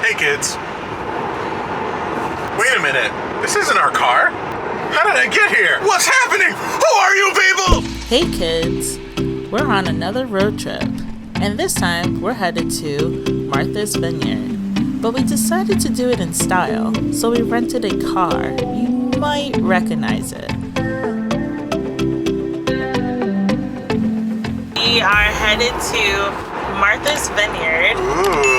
Hey kids. Wait a minute. This isn't our car. How did I get here? What's happening? Who are you people? Hey kids. We're on another road trip. And this time we're headed to Martha's Vineyard. But we decided to do it in style. So we rented a car. You might recognize it. We are headed to Martha's Vineyard. Ooh.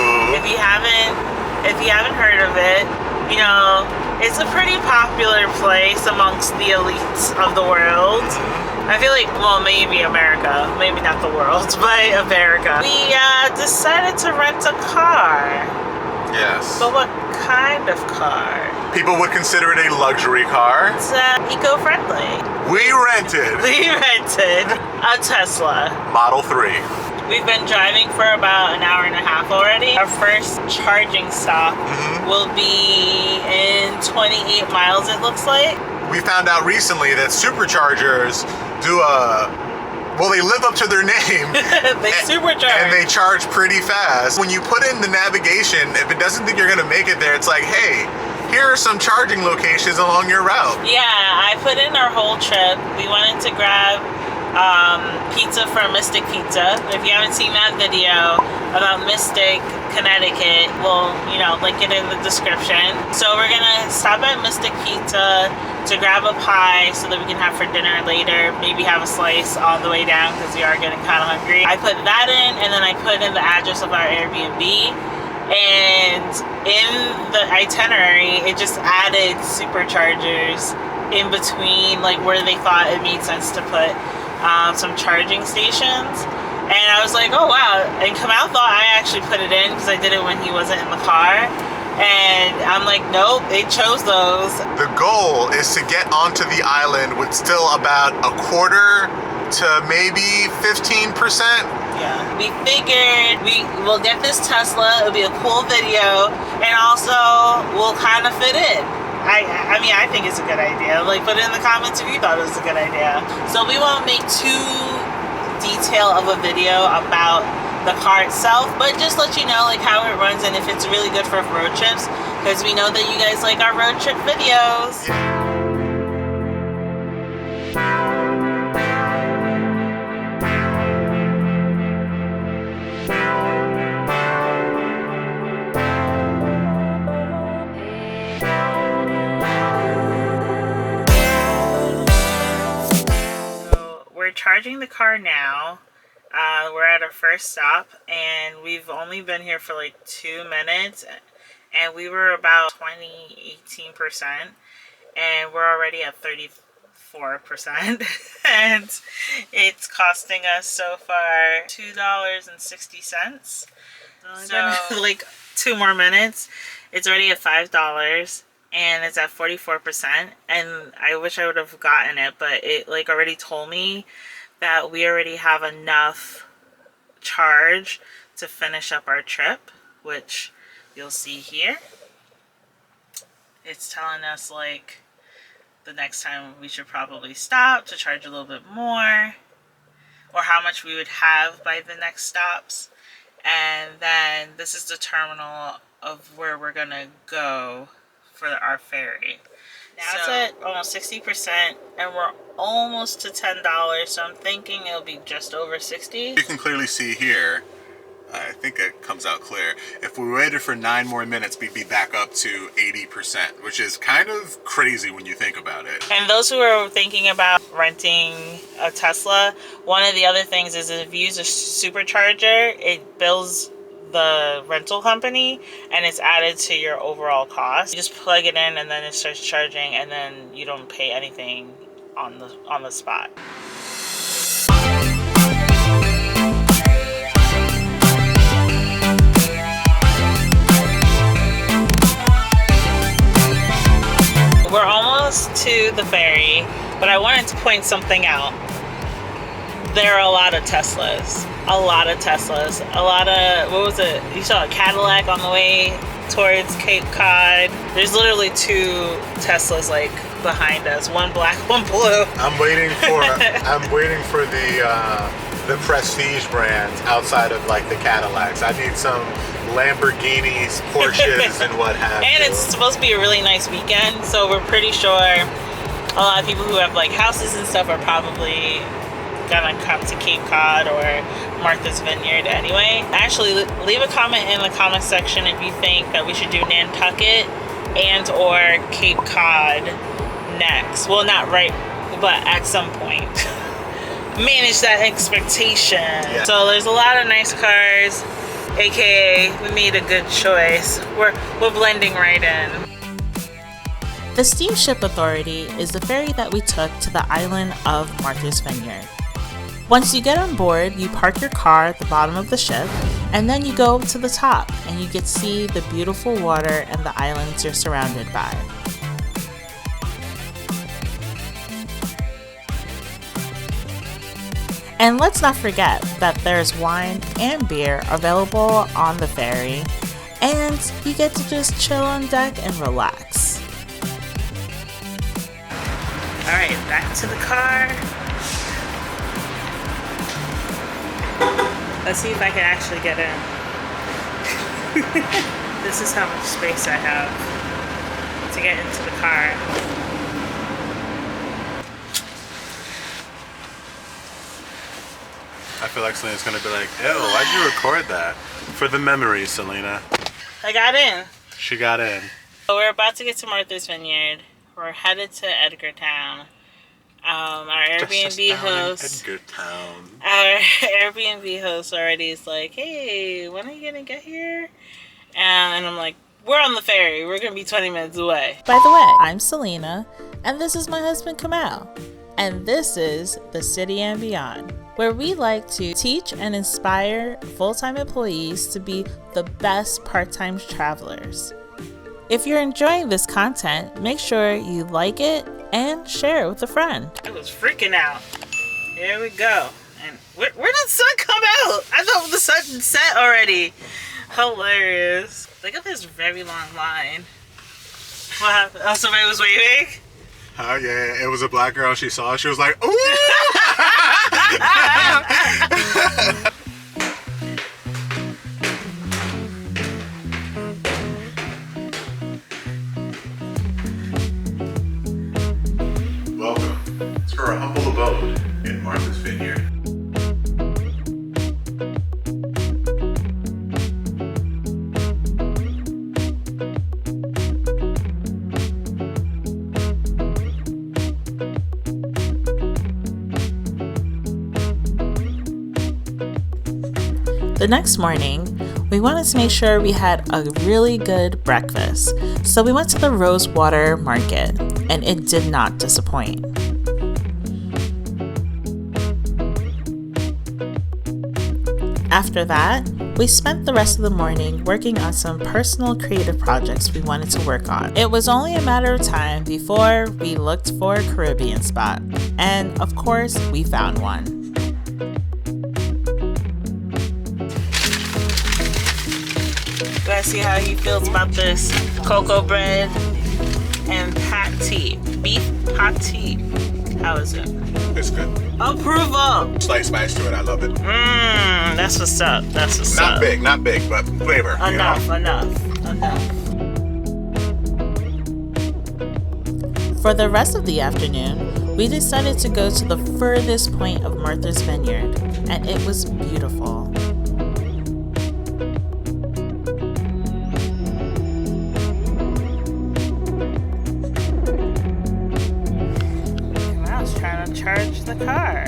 If you haven't heard of it, you know, it's a pretty popular place amongst the elites of the world. I feel like, well, maybe America, maybe not the world, but America. We decided to rent a car. Yes. But what kind of car? People would consider it a luxury car. It's eco-friendly. We rented We rented a Tesla. Model 3. We've been driving for about an hour and a half already. Our first charging stop will be in 28 miles, it looks like. We found out recently that superchargers do they live up to their name. They supercharge. And they charge pretty fast. When you put in the navigation, if it doesn't think you're gonna make it there, it's like, hey, here are some charging locations along your route. Yeah, I put in our whole trip. We wanted to grab pizza from Mystic Pizza. If you haven't seen that video about Mystic, Connecticut, we'll, link it in the description. So we're gonna stop at Mystic Pizza to grab a pie so that we can have for dinner later. Maybe have a slice on the way down because we are getting kind of hungry. I put that in, and then I put in the address of our Airbnb. And in the itinerary, it just added superchargers in between, like where they thought it made sense to put some charging stations. And I was like, oh wow. And Kamal thought I actually put it in because I did it when he wasn't in the car. And I'm like, nope, it chose those. The goal is to get onto the island with still about a quarter to maybe 15%. Yeah. We figured we'll get this Tesla, it'll be a cool video, and also we'll kind of fit in. I mean, I think it's a good idea. Like, put it in the comments if you thought it was a good idea. So we won't make too detailed of a video about the car itself, but just let you know like how it runs and if it's really good for road trips, because we know that you guys like our road trip videos. Charging the car now. We're at our first stop and we've only been here for like 2 minutes and we were about 18% and we're already at 34% and it's costing us so far $2.60. So like 2 more minutes, it's already at $5 and it's at 44%, and I wish I would have gotten it, but it like already told me that we already have enough charge to finish up our trip, which you'll see here. It's telling us like the next time we should probably stop to charge a little bit more, or how much we would have by the next stops. And then this is the terminal of where we're gonna go for our ferry. Now it's at almost 60% and we're almost to $10, so I'm thinking it'll be just over 60. You can clearly see here, I think it comes out clear, if we waited for 9 more minutes, we'd be back up to 80%, which is kind of crazy when you think about it. And those who are thinking about renting a Tesla, one of the other things is if you use a supercharger, it bills the rental company and it's added to your overall cost. You just plug it in and then it starts charging, and then you don't pay anything on the spot. We're almost to the ferry, but I wanted to point something out. There are a lot of Teslas. A lot of Teslas. A lot of, what was it? You saw a Cadillac on the way towards Cape Cod. There's literally 2 Teslas like behind us. One black, one blue. I'm waiting for the Prestige brands outside of like the Cadillacs. I need some Lamborghinis, Porsches, and what have you. And it's supposed to be a really nice weekend, so we're pretty sure a lot of people who have like houses and stuff are probably gonna come to Cape Cod or Martha's Vineyard anyway. Actually, leave a comment in the comment section if you think that we should do Nantucket and or Cape Cod next. Well, not right, but at some point. Manage that expectation. Yeah. So there's a lot of nice cars, aka we made a good choice. We're blending right in. The Steamship Authority is the ferry that we took to the island of Martha's Vineyard. Once you get on board, you park your car at the bottom of the ship, and then you go to the top and you get to see the beautiful water and the islands you're surrounded by. And let's not forget that there's wine and beer available on the ferry, and you get to just chill on deck and relax. Alright, back to the car. Let's see if I can actually get in. This is how much space I have to get into the car. I feel like Selena's gonna be like, ew, why'd you record that? For the memories, Selena. I got in. She got in. So we're about to get to Martha's Vineyard. We're headed to Edgartown. Our Airbnb host. Edgartown. Our Airbnb host already is like, hey, when are you gonna get here? And I'm like, we're on the ferry. We're gonna be 20 minutes away. By the way, I'm Selena, and this is my husband Kamal. And this is The City and Beyond, where we like to teach and inspire full-time employees to be the best part-time travelers. If you're enjoying this content, make sure you like it and share it with a friend. I was freaking out. Here we go. And where did the sun come out? I thought the sun set already. Hilarious. Look at this very long line. What happened? Oh, somebody was waving? Oh yeah, it was a black girl. She saw it. She was like, ooh! Welcome to our humble abode in Martha's Vineyard. The next morning, we wanted to make sure we had a really good breakfast, so we went to the Rosewater Market, and it did not disappoint. After that, we spent the rest of the morning working on some personal creative projects we wanted to work on. It was only a matter of time before we looked for a Caribbean spot, and of course, we found one. Let's see how he feels about this cocoa bread and patty, beef patty. How is it? It's good. Approval. Slight spice to it. I love it. That's what's up. That's what's up. Not big, but flavor. Enough. For the rest of the afternoon, we decided to go to the furthest point of Martha's Vineyard, and it was beautiful. Charge the car.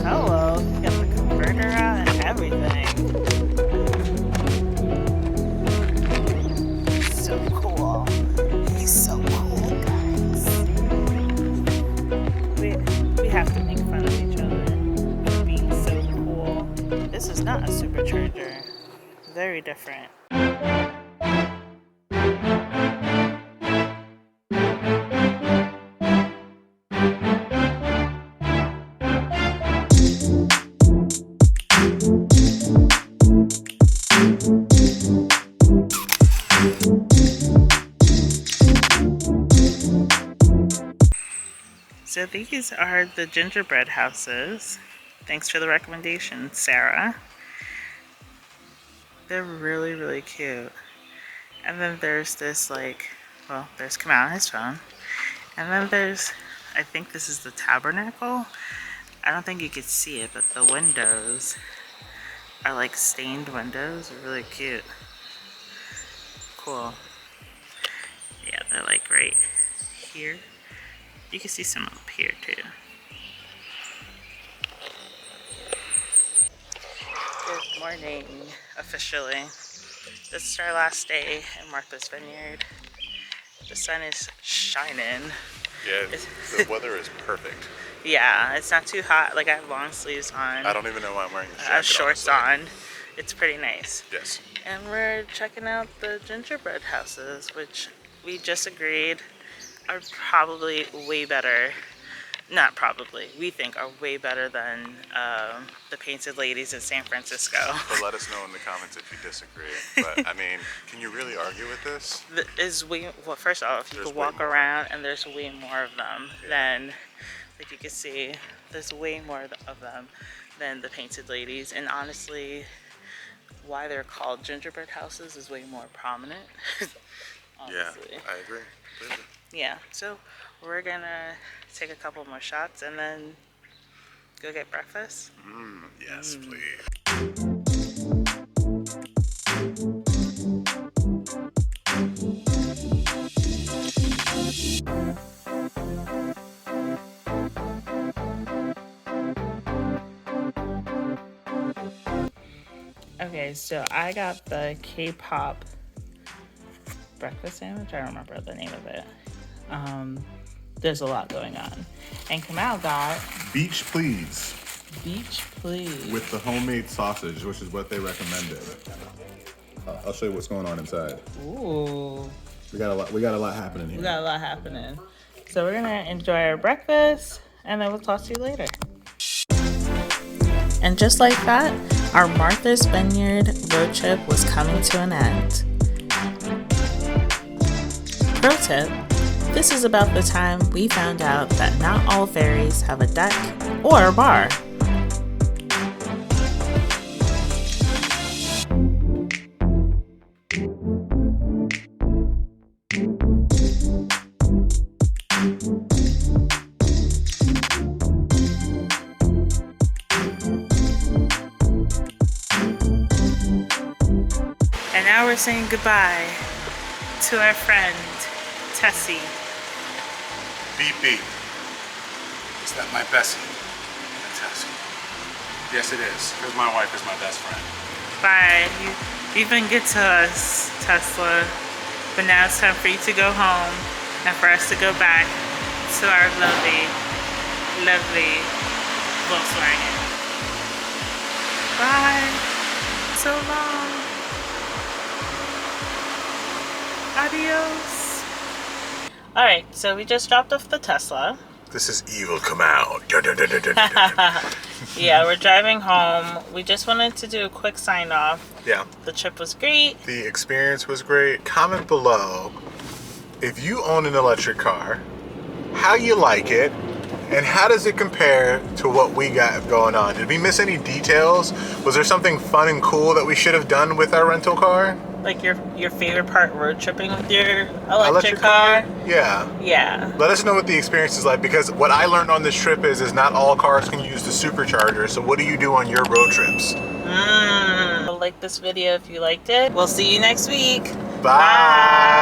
Hello, you got the converter out and everything. So cool. He's so cool, guys. We have to make fun of each other for being so cool. This is not a supercharger. Very different. So these are the gingerbread houses. Thanks for the recommendation, Sarah. They're really, really cute. And then there's this like, well, there's Kamal on his phone. And then there's, I think this is the tabernacle. I don't think you could see it, but the windows are like stained windows. They're really cute. Cool. Yeah, they're like right here. You can see some up here too. Good morning, officially. This is our last day in Martha's Vineyard. The sun is shining. Yeah, the weather is perfect. Yeah, it's not too hot. Like I have long sleeves on. I don't even know why I'm wearing this jacket. I have shorts honestly. on. It's pretty nice. Yes. And we're checking out the gingerbread houses, which we just agreed are probably way better. Not probably, we think are way better than the Painted Ladies in San Francisco. But let us know in the comments if you disagree. But I mean, can you really argue with this? Well, first off, you There's can walk way more. around and there's way more of them than, like you can see, there's way more of them than the Painted Ladies. And honestly, why they're called gingerbread houses is way more prominent. Honestly. Yeah, I agree. Completely. Yeah, so we're gonna take a couple more shots and then go get breakfast. Yes, please. Okay, so I got the K-pop breakfast sandwich. I don't remember the name of it. There's a lot going on. And Kamal got Beach, please. Beach Please. With the homemade sausage, which is what they recommended. I'll show you what's going on inside. Ooh, We got a lot happening here. we got a lot happening. So we're gonna enjoy our breakfast and then we'll talk to you later. And just like that, our Martha's Vineyard road trip was coming to an end. Pro tip, this is about the time we found out that not all ferries have a deck or a bar. And now we're saying goodbye to our friend, Tessie. Beep beep. Is that my Bessie? Tessie. Yes, it is. Because my wife is my best friend. Bye. You've been good to us, Tesla. But now it's time for you to go home and for us to go back to our lovely, lovely Volkswagen. Bye. So long. Adios. Alright, so we just dropped off the Tesla. This is evil come out. Yeah, we're driving home. We just wanted to do a quick sign off. Yeah. The trip was great. The experience was great. Comment below if you own an electric car, how you like it, and how does it compare to what we got going on? Did we miss any details? Was there something fun and cool that we should have done with our rental car? Like your favorite part road tripping with your electric car? Yeah. Yeah. Let us know what the experience is like, because what I learned on this trip is not all cars can use the supercharger. So what do you do on your road trips? Like this video if you liked it. We'll see you next week. Bye.